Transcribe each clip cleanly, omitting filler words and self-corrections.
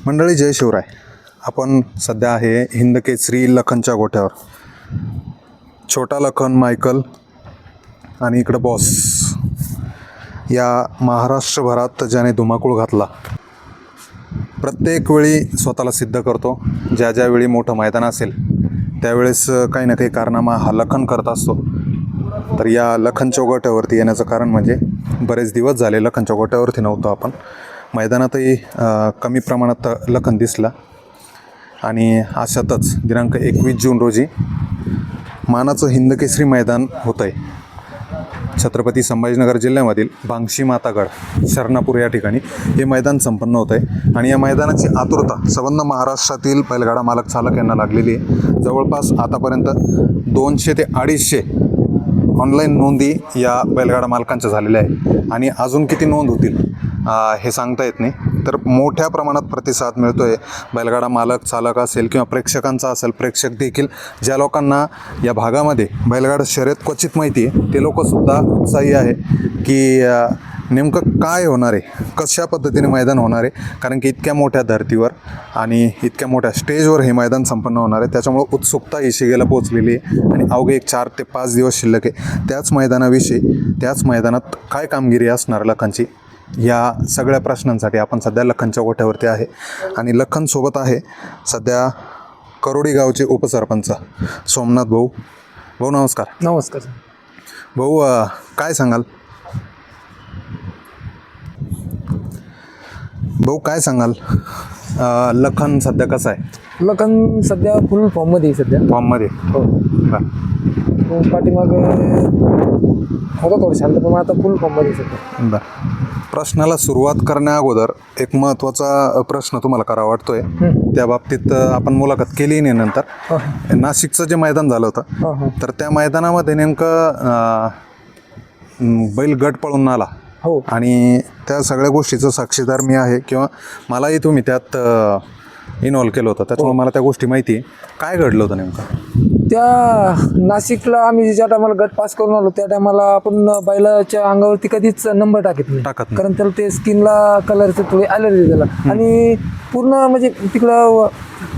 मंडळी जय शिवराय. आपण सध्या आहे हिंदकेसरी लखनच्या गोठ्यावर. छोटा लखन, मायकल आणि इकडं बॉस या महाराष्ट्रभरात ज्याने धुमाकूळ घातला, प्रत्येक वेळी स्वतःला सिद्ध करतो. ज्या ज्यावेळी मोठं मैदान असेल त्यावेळेस काही ना काही कारनामा हा लखन करत असतो. तर या लखनच्या गोठ्यावरती येण्याचं कारण म्हणजे बरेच दिवस झाले लखनच्या गोठ्यावरती नव्हतो आपण. मैदानातही कमी प्रमाणात लखन दिसला आणि अशातच दिनांक 21 जून रोजी मानाचं हिंदकेसरी मैदान होतं आहे छत्रपती संभाजीनगर जिल्ह्यामधील बांगशी मातागड शरणापूर या ठिकाणी हे मैदान संपन्न होतं आहे. आणि या मैदानाची आतुरता संबंध महाराष्ट्रातील बैलगाडा मालक चालक यांना लागलेली आहे. जवळपास आतापर्यंत 200 ते 250 ऑनलाईन नोंदी या बैलगाडा मालकांच्या झालेल्या आहे आणि अजून किती नोंद होतील हे सांगता येत नाही. तर मोठ्या प्रमाणात प्रतिसाद मिळतो आहे. बैलगाडा मालक चालक असेल किंवा प्रेक्षकांचा असेल, प्रेक्षक देखील ज्या लोकांना या भागामध्ये बैलगाडा शर्यत क्वचित माहिती आहे ते लोकंसुद्धा उत्साही आहे की नेमकं काय होणार आहे, कशा पद्धतीने मैदान होणार आहे. कारण की इतक्या मोठ्या धर्तीवर आणि इतक्या मोठ्या स्टेजवर हे मैदान संपन्न होणार आहे. त्याच्यामुळं उत्सुकता ही शिगेला पोचलेली आहे आणि अवघे 4 ते 5 दिवस शिल्लक आहे. त्याच मैदानाविषयी, त्याच मैदानात काय कामगिरी असणार लखनची, या सगळ्या प्रश्नांसाठी आपण सध्या लखनच्या गोठ्यावरती आहे. आणि लखनसोबत आहे सध्या करोडी गावचे उपसरपंच सोमनाथ भाऊ. भाऊ नमस्कार. नमस्कार भाऊ, काय सांगाल लखन सध्या कसं आहे? लखन सध्या फुल फॉर्ममध्ये आहे. सध्या फॉर्ममध्ये हो. बरं पाठीमाग होता थोडं शांत, पण आता फुल फॉर्ममध्ये सध्या. बरं. प्रश्नाला सुरुवात करण्या अगोदर एक महत्त्वाचा प्रश्न तुम्हाला करावा वाटतोय. त्या बाबतीत आपण मुलाखत केली नाही नंतर. नाशिकचं जे मैदान झालं होतं तर त्या मैदानामध्ये नेमकं बैल गट पळून आला हो, आणि त्या सगळ्या गोष्टीचं साक्षीदार मी आहे किंवा मलाही तुम्ही त्यात इन्व्हॉल्व केलं होतं, त्याच्यामुळे मला त्या गोष्टी माहिती आहे. काय घडलं होतं नेमकं? त्या नाशिकला आम्ही ज्या टायमाला गट पास करून आलो त्या टायमाला आपण बैलाच्या अंगावरती कधीच नंबर टाकत नाही, कारण त्याला ते स्किनला कलरचं थोडी ॲलर्जी झाला. आणि पूर्ण म्हणजे तिकडं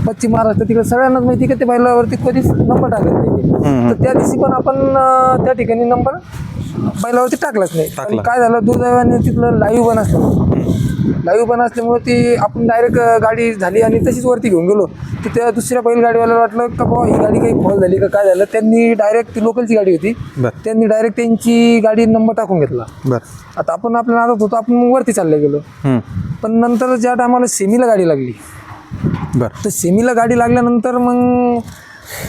पश्चिम महाराष्ट्र तिकडं सगळ्यांनाच माहिती की ते बैलावरती कधीच नंबर टाकत नाही. तर त्या दिवशी पण आपण त्या ठिकाणी नंबर बैलावरती टाकलाच नाही. आणि काय झालं, दुर्दैवाने तिथलं लाईव्ह पण असल्यामुळे ती आपण डायरेक्ट गाडी झाली आणि तशीच वरती घेऊन गेलो. की त्या दुसऱ्या बैलगाडीवाल्याला वाटलं का बाबा ही गाडी काही फॉल झाली का काय झालं. त्यांनी डायरेक्ट ती लोकलची गाडी होती, त्यांनी डायरेक्ट त्यांची गाडी नंबर टाकून घेतला. आता आपण आपल्या नादात होतो, आपण वरती चालले गेलो. पण नंतर ज्या टायमाला सेमीला गाडी लागली, तर सेमीला गाडी लागल्यानंतर मग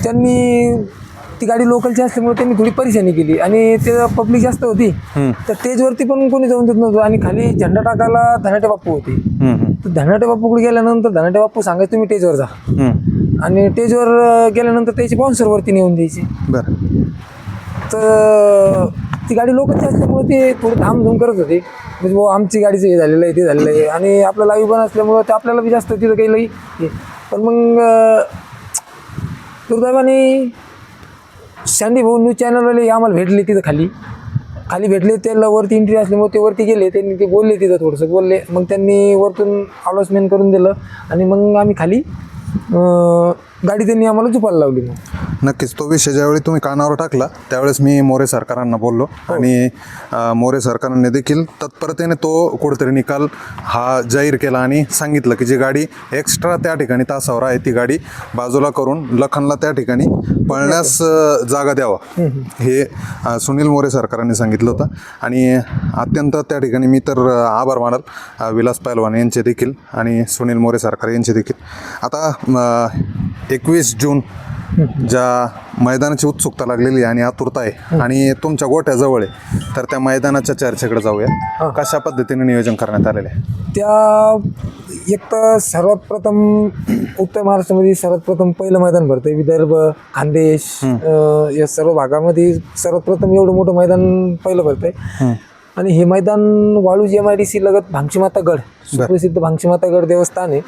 त्यांनी ती गाडी लोकलची असल्यामुळे त्यांनी थोडी परेशानी केली आणि ते पब्लिक जास्त होती, तर स्टेजवरती पण कोणी जाऊन देत नव्हतं. आणि खाली झेंडा टाकायला धनाटे बाप्पू होते. तर धनाटे बाप्पूकडे गेल्यानंतर धनाटे बाप्पू सांगायचे तुम्ही स्टेजवर जा, आणि स्टेजवर गेल्यानंतर त्याची बाउन्सरवरती नेऊन द्यायची. तर ती गाडी लोकलची असल्यामुळे ते थोडी धामधूम करत होते, म्हणजे भाऊ आमची गाडीचं हे झालेलं आहे, ते झालेलं आहे. आणि आपलं लाईव्ह पण असल्यामुळं ते आपल्याला बी जास्त तिथं काही लई. पण मग दुर्दैवाने सँडी भाऊ न्यूज चॅनलवाले आम्हाला भेटले तिथं खाली भेटले. त्याला वरती एंट्री असल्यामुळे ते वरती गेले, त्यांनी ते बोलले, तिथं थोडंसं बोलले. मग त्यांनी वरतून अनाउन्समेंट करून दिलं आणि मग आम्ही खाली गाडी त्यांनी आम्हाला झुपायला लावली. नक्कीच तो विषय ज्यावेळी तुम्ही कानावर टाकला त्यावेळेस मी मोरे सरकारांना बोललो आणि मोरे सरकारांनी देखील तत्परतेने तो कुठेतरी निकाल हा जाहीर केला आणि सांगितलं की जी गाडी एक्स्ट्रा त्या ठिकाणी तासावर आहे ती गाडी बाजूला करून लखनला त्या ठिकाणी पळण्यास जागा द्यावा, हे सुनील मोरे सरकारांनी सांगितलं होतं. आणि अत्यंत त्या ठिकाणी मी तर आभार मानल विलास पैलवान यांचे देखील आणि सुनील मोरे सरकार यांचे देखील. आता 21 जून ज्या मैदानाची उत्सुकता लागलेली आहे आणि आतुरता आहे आणि तुमच्या गोठ्याजवळ आहे, तर त्या मैदानाच्या चर्चेकडे जाऊया. कशा पद्धतीने नियोजन करण्यात आलेलं आहे? त्या एक तर सर्वात प्रथम उत्तर महाराष्ट्रामध्ये सर्वात प्रथम पहिलं मैदान भरतंय. विदर्भ, खानदेश या सर्व भागामध्ये सर्वात प्रथम एवढं मोठं मैदान पहिलं भरतंय. आणि हे मैदान वाळूज MIDC लगत भांगशीमाता गड, सुप्रसिद्ध भांगशीमाता गड देवस्थान आहे.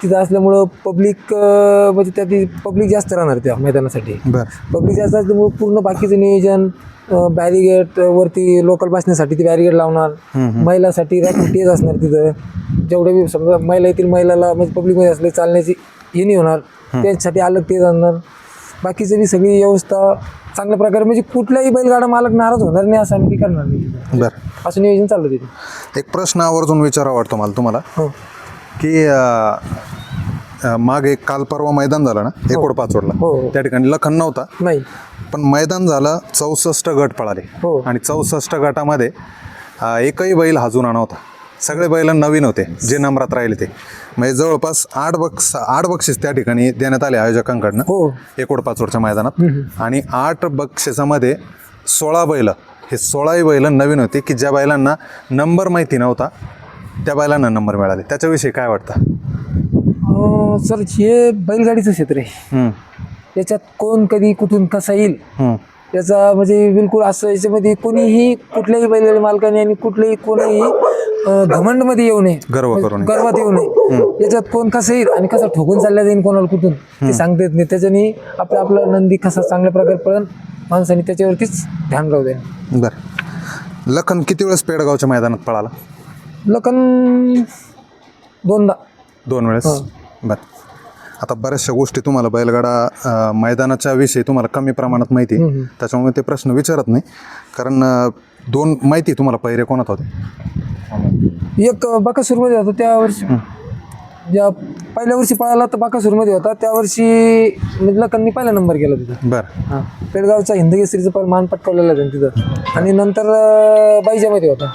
तिथं असल्यामुळं पब्लिक म्हणजे त्या पब्लिक जास्त राहणार त्या मैदानासाठी. बरं पब्लिक जास्त असल्यामुळं पूर्ण बाकीचं नियोजन बॅरिगेट वरती लोकल बसण्यासाठी ती बॅरिगेट लावणार. महिलासाठी राखीव टेज असणार तिथं. जेवढे बी समजा महिला येतील, महिलाला म्हणजे पब्लिकमध्ये असले चालण्याची हे नाही होणार, त्यांच्यासाठी अलग टेज असणार. बाकीचं बी सगळी व्यवस्था चांगल्या प्रकारे, म्हणजे कुठलाही बैलगाडा मालक नाराज होणार नाही असं आम्ही करणार नाही. बरं असं नियोजन चाललं तिथे. एक प्रश्न आवर्जून विचारावा वाटतो मला तुम्हाला हो की मागे काल परवा मैदान झालं ना एकोडपाचोडला, हो. त्या ठिकाणी लखन नव्हता, नाही. पण मैदान झालं 64 गट पळाले हो. आणि 64 गटामध्ये एकही बैल हा जुना नव्हता. सगळे बैल नवीन होते जे नंबरात राहिले ते. म्हणजे जवळपास 8 बक्षीस त्या ठिकाणी देण्यात आले आयोजकांकडनं हो. एकोडपाचोडच्या मैदानात. आणि 8 बक्षिसामध्ये 16 बैल, हे 16ही बैल नवीन होते की ज्या बैलांना नंबर माहिती नव्हता त्या बैलांना नंबर मिळाले. त्याच्याविषयी काय वाटतं? सर हे बैलगाडीचं क्षेत्र आहे. याच्यात कोण कधी कुठून कसा येईल याचा म्हणजे बिलकुल असं याच्यामध्ये कोणीही कुठल्याही बैलगाडी मालकाने आणि कुठल्याही कोणीही घमंडमध्ये येऊ नये, गर्वात येऊ नये. याच्यात कोण कसं येईल आणि कसं ठोकून चालल्या जाईल कोणाला कुठून ते सांगता येत नाही. त्याच्याने आपला नंदी कसा चांगल्या प्रकारे पळण माणसाने त्याच्यावरतीच ध्यान राहू द्या. बरं लखन किती वेळेस पेडगावच्या मैदानात पळाला? लखन 2 वेळेस. बरं आता बऱ्याचशा गोष्टी तुम्हाला बैलगाडा मैदानाच्या विषयी तुम्हाला कमी प्रमाणात माहिती आहे, त्याच्यामुळे ते प्रश्न विचारत नाही. कारण 2 माहिती तुम्हाला पहिरे कोणात होते? एक बाकासूरमध्ये होता त्या वर्षी, ज्या पहिल्या वर्षी पळाला तर बाकासूरमध्ये होता. त्या वर्षी लखननी पहिला नंबर केला तिथं. बरं हां पेडगावचा हिंदकेसरीचा पण मान पटकावलेला त्यांनी तिथं. आणि नंतर बाईजामध्ये होता.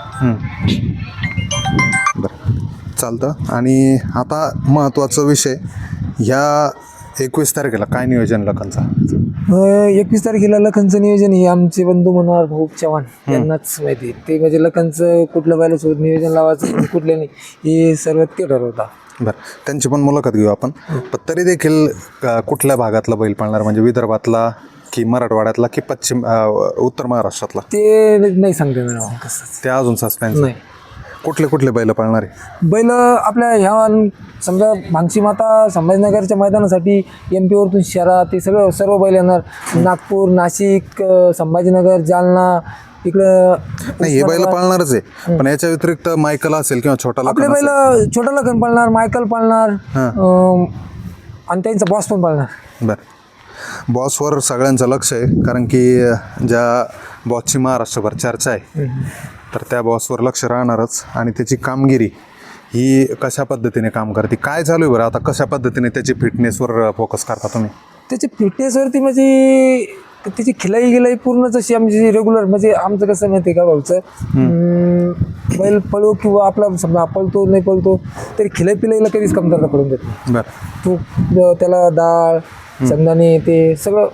बरं चालतं. आणि आता महत्त्वाचा विषय, ह्या 21 तारखेला काय नियोजन लखनचा? 21 तारखेला लखनचं नियोजन हे आमचे बंधू मनोहर भाऊ चव्हाण यांनाच माहिती. ते म्हणजे लखनचं कुठल्या बैलासोबत नियोजन लावायचं कुठल्या नाही हे सर्व ते ठरवता. बरं त्यांची पण मुलाखत घेऊ आपण. पण तरी देखील कुठल्या भागातला बैल पळणार, म्हणजे विदर्भातला की मराठवाड्यातला की पश्चिम उत्तर महाराष्ट्रातला? ते नाही सांगते ना कसं, ते अजून सस्पेन्स. नाही. कुठले बैल पळणार आहे? बैल आपल्या ह्या समजा भांगशीमाता संभाजीनगरच्या मैदानासाठी MP वरतून शहरात ते सर्व बैल येणार. नागपूर, नाशिक, संभाजीनगर, जालना इकडं. नाही हे बैल पळणारच आहे, पण याच्या व्यतिरिक्त मायकल असेल किंवा छोटा आपले लखन बैल छोटा लखन पळणार, मायकल पळणार आणि त्यांचा बॉस पण पळणार. बरं बॉसवर सगळ्यांचं लक्ष आहे, कारण की ज्या बॉसची महाराष्ट्रभर चर्चा आहे तर त्या बॉसवर लक्ष राहणारच. आणि त्याची कामगिरी ही कशा पद्धतीने काम करते, काय चालू आहे बरं आता, कशा पद्धतीने त्याची फिटनेसवर फोकस करता तुम्ही? त्याची फिटनेसवरती म्हणजे त्याची खिलाई पूर्ण जशी आमची रेग्युलर, म्हणजे आमचं कसं माहिती आहे का भाऊचं, बैल पळो किंवा आपला समजा पळतो नाही पळतो तरी खिलाई कधीच कमतरता पडून देत नाही. बरं तू त्याला डाळ शेंगदाणे ते सगळं.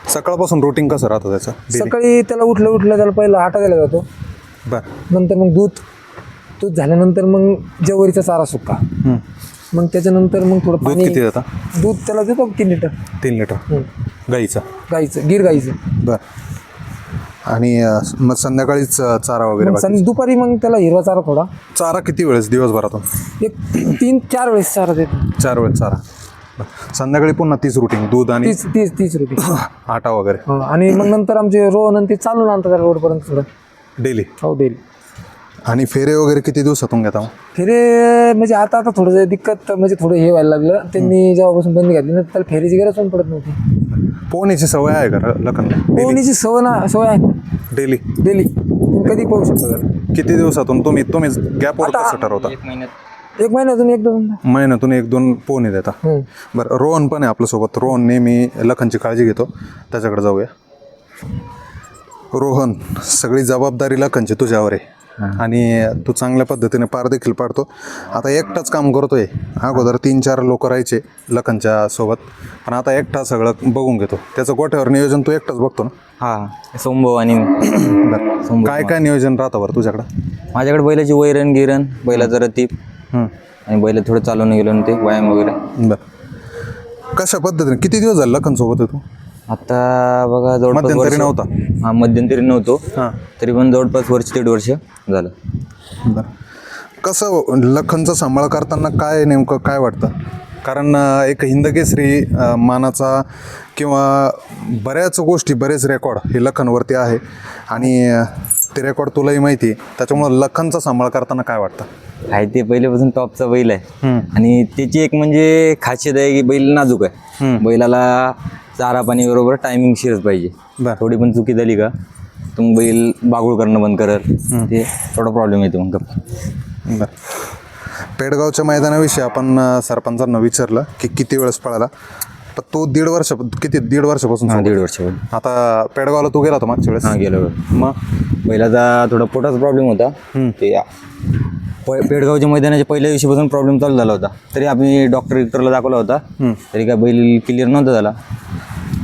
सकाळपासून रुटीन कसं राहतं त्याचं? सकाळी त्याला उठलं त्याला पहिला आटा दिला जातो. बरं नंतर मग दूध झाल्यानंतर मग ज्वारीचा चारा सुक्का. मग त्याच्यानंतर मग थोडं दूध पाणी. किती देता? दूध त्याला देतो 3 लिटर. 3 लिटर गाईचं? गिर गाईचं. बरं आणि मग संध्याकाळीच चारा वगैरे बाकी? दुपारी मग त्याला हिरवा चारा थोडा. चारा किती वेळेस दिवसभरातून? एक 3-4 वेळेस चारा देतो. 4 वेळेस चारा. संध्याकाळी पुन्हा 30 रुटीन दूध आणि 30 रुपये आटा वगैरे. आणि मग नंतर आमचे रोहन आणि ते चालून आणतात रोडपर्यंत थोडं डेली. हो डेली. आणि फेरे वगैरे किती दिवसातून घेता? फेरे म्हणजे आता थोडं दिक्कत, म्हणजे थोडं हे व्हायला लागलं. त्यांनी जेव्हापासून बंदी घातली ना त्याला फेरीची गरज पण पडत नव्हती. पोहण्याची सवय आहे का लखन? पोहण्याची सवय आहे डेली कधी पोहू शकतो. किती दिवसातून तुम्ही गॅपवर कसं ठरवता? 1 महिन्यातून 1-2 महिन्यातून 1-2 पोहणे देता. बरं रोहन पण आहे आपल्यासोबत. रोहन नेहमी लखनची काळजी घेतो, त्याच्याकडे जाऊया. रोहन, सगळी जबाबदारी लखनची तुझ्यावर आहे आणि तू चांगल्या पद्धतीने पार देखील पाडतो. आता एकटाच काम करतोय. अगोदर 3-4 लोक राहायचे लखनच्या सोबत, पण आता एकटा सगळं बघून घेतो. त्याचं गोठ्यावर नियोजन तू एकटाच बघतो ना? हां सोमभाऊ आणि काय नियोजन राहतं बरं तुझ्याकडं? माझ्याकडे बैलाची वैरण गिरण, बैलाचं रतीप आणि बैल थोडं चालवून गेलो ते व्यायाम वगैरे. बरं कशा पद्धतीने किती दिवस झाले लखन सोबत आहे तू? आता बघा जवळपास मध्यंतरी वर्ष- नव्हता? हा मध्यंतरी नव्हतो. हां. तरी पण जवळपास वर्ष 1.5 वर्ष झालं. बरं. कसं लखनचा सांभाळ करताना काय नेमकं काय वाटतं? कारण एक हिंदकेसरी मानाचा किंवा बऱ्याच गोष्टी बरेच रेकॉर्ड हे लखनवरती आहे आणि ते रेकॉर्ड तुलाही माहिती आहे, त्याच्यामुळं लखनचा सांभाळ करताना काय वाटतं? आहे ते पहिल्यापासून टॉपचा बैल आहे आणि त्याची एक म्हणजे खासियत आहे की बैल नाजूक आहे. बैलाला चारा पाणी बरोबर टायमिंग शिरच पाहिजे. बरं. थोडी पण चुकी झाली का मग बैल बागुळ करणं बंद करल. ते थोडा प्रॉब्लेम येतो मग. बरं. पेडगावच्या मैदानाविषयी आपण सरपंचांना विचारलं की किती वेळेस पळाला, पण तो 1.5 वर्षापासून हां, सोबत 1.5 आहे. वर्ष बैल. आता पेडगावला तू गेला होता मागच्या वेळेस? हां, गेलो. मग बैलाचा थोडा पोटाचा प्रॉब्लेम होता. ते पेडगावच्या मैदानाच्या पहिल्या दिवशीपासून प्रॉब्लेम चालू झाला होता. तरी आम्ही डॉक्टरला दाखवला होता. तरी काय बैल क्लिअर नव्हता झाला.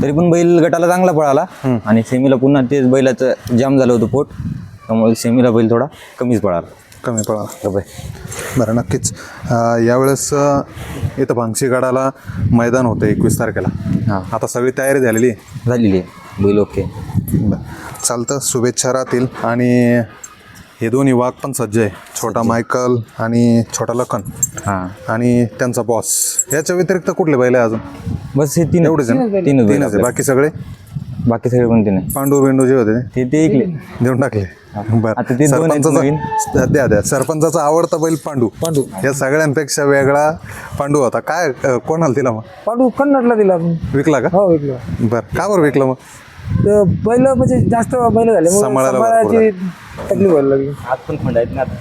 तरी पण बैल गटाला चांगला पळाला आणि सेमीला पुन्हा तेच बैलाचं जाम झालं होतं पोट, त्यामुळे सेमीला बैल थोडा कमीच पळाला. कमी पळाला. बाय. बरं, नक्कीच. यावेळेस इथं भांगशीगडाला मैदान होतं 21 तारखेला. हां. आता सगळी तयारी झालेली आहे? झालेली आहे बैल. ओके. बरं. चालतं, शुभेच्छा राहतील. आणि हे दोन्ही वाघ पण सज्ज आहे, छोटा मायकल आणि छोटा लखन हां, आणि त्यांचा बॉस. याच्या व्यतिरिक्त कुठले बैल आहे अजून? बस हे तीन एवढेच आहे ना? तीनच बैल तीनच आहे. बाकी सगळे बाकी सगळे कोणते नाही. पांडू बिंडू जे होते ते ऐकले. देऊन टाकले. बरं. आता ते दोन आहेत नवीन. द्या सरपंचाचा आवडता बैल पांडू. या सगळ्यांपेक्षा वेगळा पांडू होता. काय कोणाला दिला मग? पांडू कन्नडला दिला आपण. विकला का? हो विकला. बरं. का बरं विकला मग? तर बैल म्हणजे जास्त बैल झाले सांभाळायला सांभाळायची तकलीफ व्हायला लागली. हात पण फंड आहेत ना आता.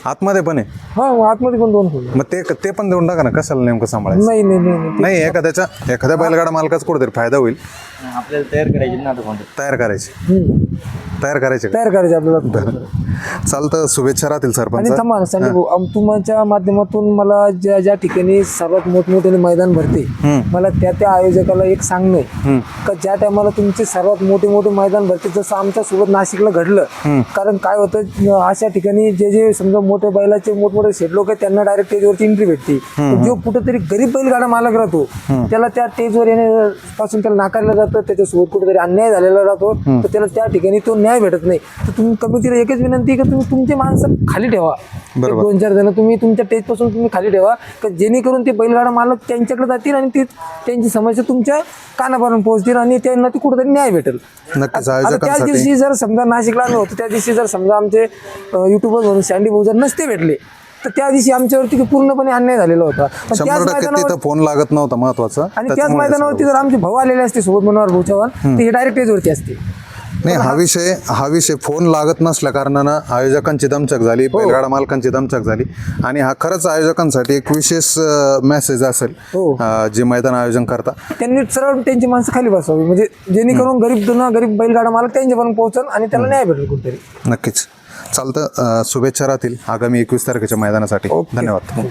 आतमध्ये पण आहे? हा आतमध्ये पण 2 खोल. मग ते पण देऊन टाका ना. कशाला नेमकं सांभाळायचं? नाही नाही, एखाद्या बैलगाडा मालकाचा कुठेतरी फायदा होईल. आपल्याला तयार करायची ना आता कोणतं. तयार करायचे का? तयार करायचे आपल्याला. चालतं, शुभेच्छा राहतील आणि सरपंच. थांबा संजय भाऊ, तुमच्या माध्यमातून मला ज्या ज्या ठिकाणी सर्वात मोठमोठे मैदान भरते, मला त्या आयोजकाला एक सांगणं आहे का ज्या टायमाला तुमचे सर्वात मोठे मैदान भरते, जसं आमच्या सोबत नाशिकला घडलं. कारण काय होतं, अशा ठिकाणी जे समजा मोठे बैलाचे मोठमोठे शेट लोक आहेत त्यांना डायरेक्ट टेजवरची एंट्री भेटते. जो कुठेतरी गरीब बैलगाडा मालक राहतो त्याला त्या टेजवर येण्यापासून त्याला नाकारलं जातं, त्याच्यासोबत कुठेतरी अन्याय झालेला राहतो, तर त्याला त्या ठिकाणी तो न्याय भेटत नाही. तर तुम्ही कमिटीला एकच विनंती की तुम्ही तुमची माणसं खाली ठेवा. 2-4 जण तुम्ही तुमच्या टेजपासून तुम्ही खाली ठेवा, जेणेकरून ते बैलगाडा मालक त्यांच्याकडे जातील आणि त्यांची समस्या तुमच्या कानापर्यंत पोहोचतील आणि त्यांना ती कुठेतरी न्याय भेटेल. नक्कीच. आता त्याच दिवशी जर समजा नाशिकला आम्ही होतो, त्या दिवशी जर समजा आमचे युट्यूबर म्हणून सँडी भाऊ जर नसते भेटले तर त्या दिवशी आमच्यावरती पूर्णपणे अन्याय झालेला होता. पण त्याच 100% मैदानावर तिथं फोन लागत नव्हता महत्वाचा. आणि त्याच मैदानावरती जर आमचे भाऊ आलेले असते सोबत मनोहर भाऊ चव्हाण, तर हे डायरेक्ट टेजवरती असते. नाही, हा विषय फोन लागत नसल्या कारणानं आयोजकांची दमछक झाली, बैलगाडा मालकांची दमछक झाली. आणि हा खरंच आयोजकांसाठी एक विशेष मेसेज असेल जे मैदान आयोजन करता. त्यांनी सरळ त्यांची माणसं खाली बसवावी, म्हणजे जेणेकरून गरीब बैलगाडा मालक त्यांच्यापर्यंत पोहोचल आणि त्याला न्याय भेटेल कुठेतरी. नक्कीच. चालतं, शुभेच्छा राहतील आगामी 21 तारखेच्या मैदानासाठी. धन्यवाद.